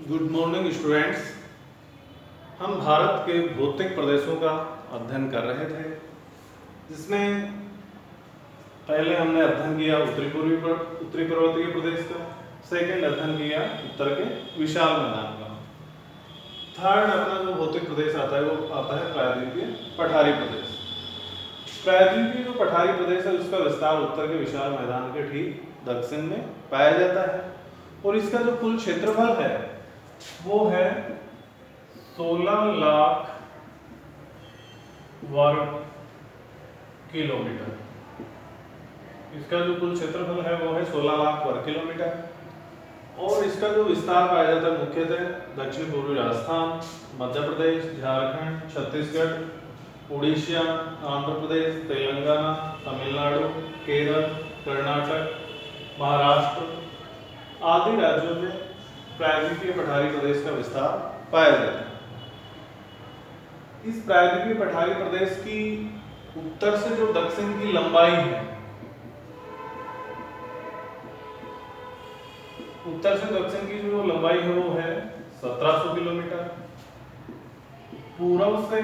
Good morning students. हम भारत के भौतिक प्रदेशों का अध्ययन कर रहे थे, जिसमें पहले हमने अध्ययन किया उत्तरी पर्वतीय प्रदेश का, सेकंड अध्ययन किया उत्तर के विशाल मैदान का, थर्ड अपना जो भौतिक प्रदेश आता है वो आता है प्रायद्वीपीय पठारी प्रदेश। प्रायद्वीपीय जो पठारी प्रदेश है उसका विस्तार उत्तर के विशाल मैदान के ठीक दक्षिण में पाया जाता है और इसका जो कुल क्षेत्रफल है वो है 16 लाख वर्ग किलोमीटर। इसका जो कुल क्षेत्रफल है वो है 16 लाख वर्ग किलोमीटर और इसका जो विस्तार पाया जाता है मुख्यतः दक्षिण पूर्वी राजस्थान, मध्य प्रदेश, झारखंड, छत्तीसगढ़, उड़ीसा, आंध्र प्रदेश, तेलंगाना, तमिलनाडु, केरल, कर्नाटक, महाराष्ट्र आदि राज्यों में प्रायद्वीपीय पठारी प्रदेश का विस्तार पाया जाता है। इस प्रायद्वीपीय पठारी प्रदेश की उत्तर से जो दक्षिण की लंबाई है, उत्तर से दक्षिण की जो लंबाई है वो है 1700 किलोमीटर। पूर्व से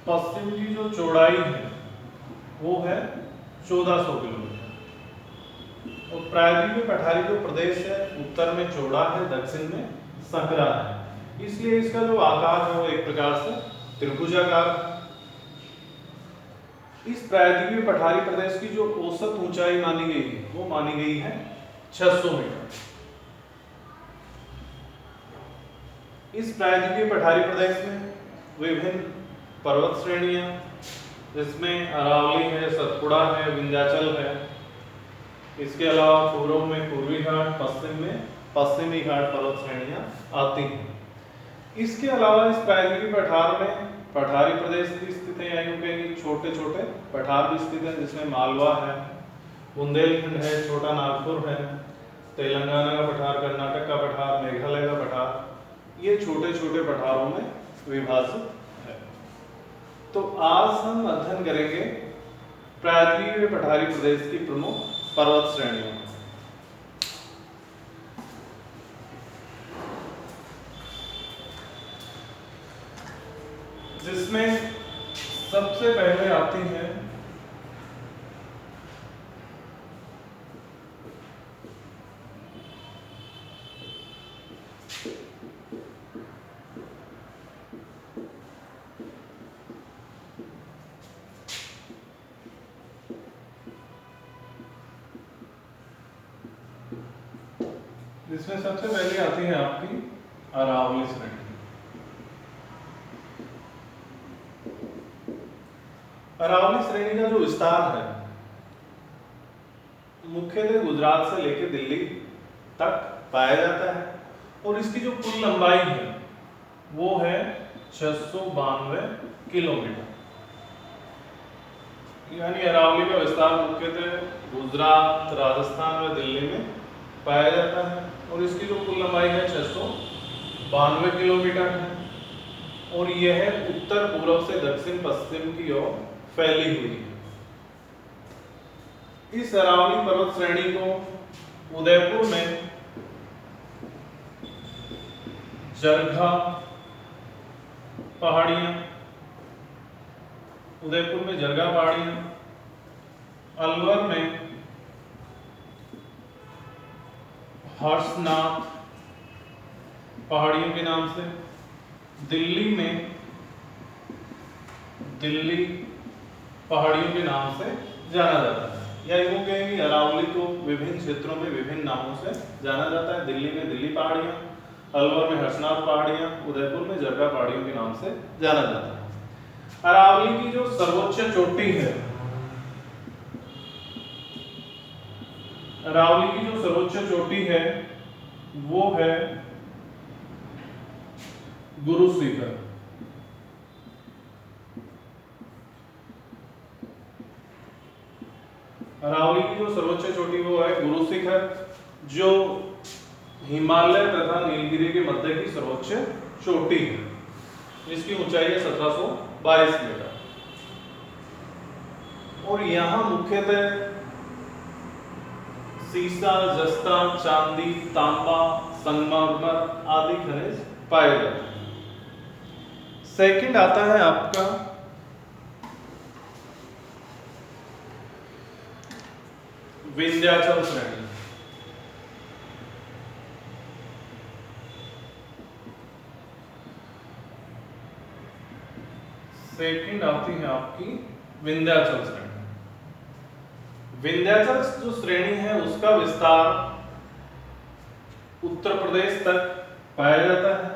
पश्चिम की जो चौड़ाई है वो है 1400 किलोमीटर। और प्रायद्वीपीय पठारी जो प्रदेश है उत्तर में चौड़ा है, दक्षिण में संकरा है, इसलिए इसका जो आकार है वो एक प्रकार से त्रिभुजाकार है। इस प्रायद्वीपीय पठारी प्रदेश की जो औसत ऊंचाई मानी गई है वो मानी गई है 600 मीटर। इस प्रायद्वीपीय पठारी प्रदेश में विभिन्न पर्वत श्रेणियां, जिसमें अरावली है, सतपुड़ा है, विंध्याचल है, इसके अलावा पूर्व में पूर्वी घाट, पश्चिम में पश्चिमी घाट पर्वत श्रेणियां आती हैं। इसके अलावा इस प्रायद्वीपीय पठार में पठारी प्रदेश भी स्थित है, यानी कहीं छोटे छोटे पठार भी स्थित हैं, जिसमें मालवा है, बुंदेलखंड है, छोटा नागपुर है, तेलंगाना का पठार, कर्नाटक का पठार, मेघालय का पठार, ये छोटे छोटे पठारों में विभाजित है। तो आज हम अध्ययन करेंगे प्रायद्वीपीय पठारी प्रदेश की प्रमुख पर्वत श्रेणियों, जिसमें सबसे पहले आती है जिसमें सबसे पहले आती है आपकी अरावली श्रेणी। अरावली श्रेणी का जो विस्तार है मुख्यतः गुजरात से लेकर दिल्ली तक पाया जाता है और इसकी जो कुल लंबाई है वो है 692 किलोमीटर। यानी अरावली का विस्तार मुख्यतः गुजरात, राजस्थान व दिल्ली में पाया जाता है और इसकी जो कुल लंबाई है 692 किलोमीटर है और यह उत्तर पूर्व से दक्षिण पश्चिम की ओर फैली हुई है। इस अरावली पर्वत श्रेणी को उदयपुर में जरघा पहाड़ियां, उदयपुर में जरगा पहाड़ियां, अलवर में हर्षनाथ पहाड़ियों के नाम से, दिल्ली में दिल्ली पहाड़ियों के नाम से जाना जाता है। या यूं कहें कि अरावली को विभिन्न क्षेत्रों में विभिन्न नामों से जाना जाता है। दिल्ली में दिल्ली पहाड़ियां, अलवर में हर्षनाथ पहाड़ियां, उदयपुर में जरगा पहाड़ियों के नाम से जाना जाता है। अरावली की जो सर्वोच्च चोटी है, अरावली की जो सर्वोच्च चोटी है वो है गुरु शिखर। अरावली की जो सर्वोच्च चोटी वो है गुरु शिखर, जो हिमालय तथा नीलगिरी के मध्य की सर्वोच्च चोटी है। इसकी ऊंचाई है 1722 मीटर और यहाँ मुख्यतः सीसा, जस्ता, चांदी, तांबा, संगमरमर आदि खनिज पाए जाते हैं। सेकंड आता है आपका विंध्याचल श्रेणी। सेकंड आती है आपकी विंध्याचल श्रेणी। विंध्याचल जो श्रेणी है उसका विस्तार उत्तर प्रदेश तक पाया जाता है।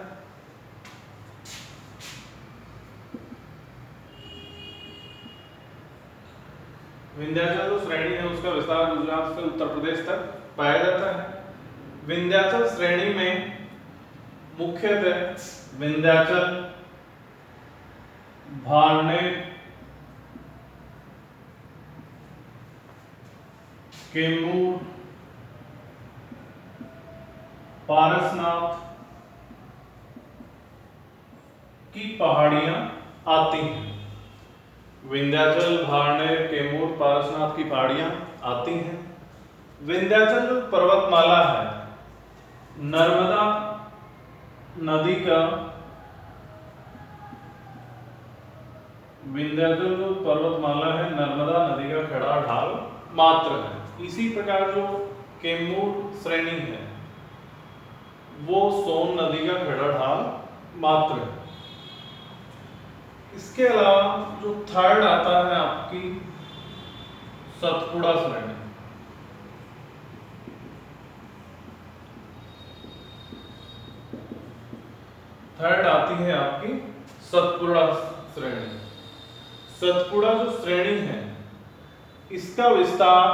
विंध्याचल जो श्रेणी है उसका विस्तार गुजरात से उत्तर प्रदेश तक पाया जाता है। विंध्याचल श्रेणी में मुख्यतः विंध्याचल, भारनेर, कैमूर, पारसनाथ की पहाड़ियां आती हैं। विंध्याचल, भारनेर, कैमूर, पारसनाथ की पहाड़ियां आती हैं। विंध्याचल जो पर्वतमाला है, नर्मदा नदी का, विंध्याचल जो पर्वतमाला है नर्मदा नदी का खड़ा ढाल मात्र है। इसी प्रकार जो कैमूर श्रेणी है वो सोन नदी का खड़ा ढाल मात्र है। इसके अलावा जो थर्ड आता है आपकी सतपुड़ा श्रेणी। थर्ड आती है आपकी सतपुड़ा श्रेणी। सतपुड़ा जो श्रेणी है इसका विस्तार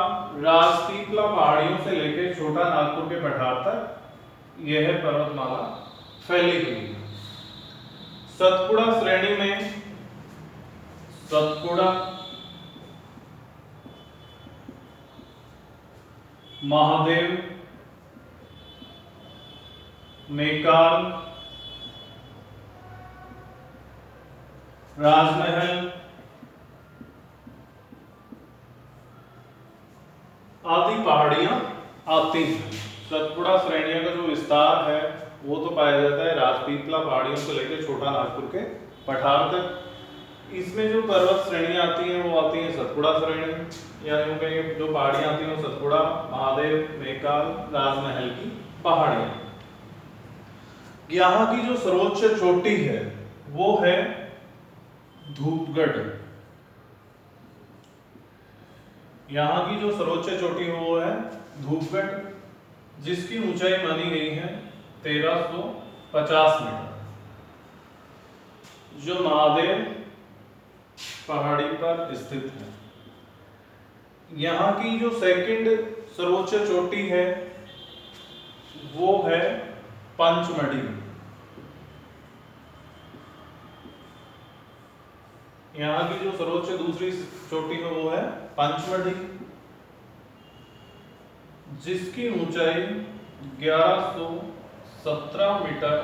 राजपीपला पहाड़ियों से लेकर छोटा नागपुर के पठार तक यह पर्वतमाला फैली हुई है। सतपुड़ा श्रेणी में सतपुड़ा, महादेव, मेकाल, राजमहल आदि पहाड़ियां आती हैं। सतपुड़ा श्रेणियों का जो विस्तार है वो तो पाया जाता है राजपीपला पहाड़ियों से लेकर छोटा नागपुर के पठार तक। इसमें जो पर्वत श्रेणियां आती हैं वो आती हैं सतपुड़ा श्रेणी, यानी कहीं जो पहाड़ियां आती हैं वो सतपुड़ा, महादेव, मेकाल, राजमहल की पहाड़ियां। यहाँ की जो सर्वोच्च चोटी है वो है धूपगढ़। यहाँ की जो सर्वोच्च चोटी है वो है धूपगढ़, जिसकी ऊंचाई मानी गई है 1350 मीटर, जो महादेव पहाड़ी पर स्थित है। यहाँ की जो सेकंड सर्वोच्च चोटी है वो है पंचमढ़ी। यहाँ की जो सर्वोच्च दूसरी चोटी है वो है पंचमढ़ी, जिसकी ऊंचाई 1117 मीटर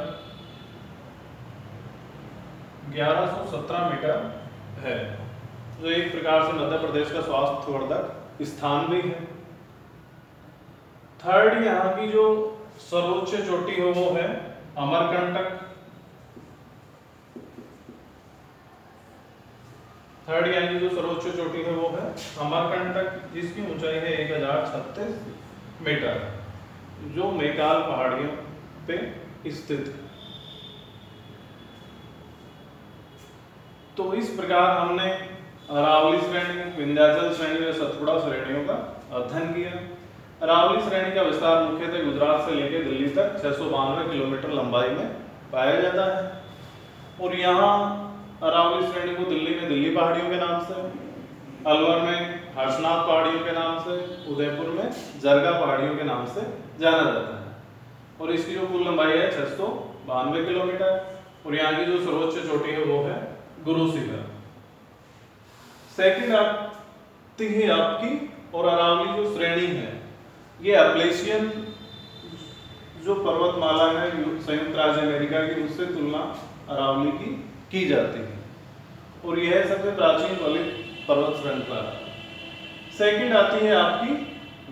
है, जो एक प्रकार से मध्य प्रदेश का स्वास्थ्यवर्धक स्थान भी है। थर्ड यहाँ की जो सर्वोच्च चोटी है वो है अमरकंटक। थर्ड यहाँ की जो सर्वोच्च चोटी है वो है अमरकंटक, जिसकी ऊंचाई है 1036 मीटर, जो मेकाल पहाड़ियों पे स्थित है। तो इस प्रकार हमने अरावली श्रेणी, विंध्याचल श्रेणी और सतपुड़ा श्रेणियों का अध्ययन किया। अरावली श्रेणी का विस्तार मुख्यतः गुजरात से लेकर दिल्ली तक 692 किलोमीटर लंबाई में पाया जाता है। और यहाँ अरावली श्रेणी को दिल्ली में दिल्ली पहाड़ियों के नाम से, अलवर में हर्षनाथ पहाड़ियों के नाम से, उदयपुर में जरगा पहाड़ियों के नाम से जाना जाता है। और इसकी जो कुल लंबाई है 692 किलोमीटर। और यहाँ की जो सर्वोच्च चोटी है वो है गुरु शिखर। सेकंड आती है आपकी और अरावली जो श्रेणी है ये अपलेशियन जो पर्वतमाला है संयुक्त राज्य अमेरिका की, उससे तुलना अरावली की जाती है। और यह सबसे प्राचीन वलित पर्वत श्रृंखला है। सेकंड आती है आपकी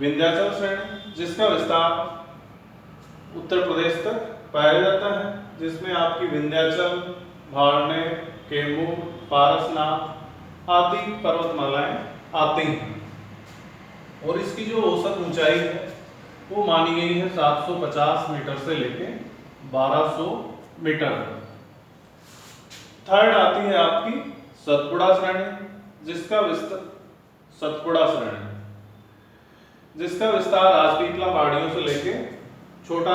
विंध्याचल श्रेणी, जिसका विस्तार उत्तर प्रदेश तक पाया जाता है, जिसमें आपकी विंध्याचल, भारनेर, कैमूर, पारसनाथ आदि पर्वतमालाएं आती हैं। और इसकी जो औसत ऊंचाई है वो मानी गई है 750 मीटर से लेके 1200 मीटर। थर्ड आती है आपकी सतपुड़ा श्रेणी, जिसका विस्तार सतपुड़ा श्रेणी जिसका विस्तार राजपीपला पहाड़ियों से लेके छोटा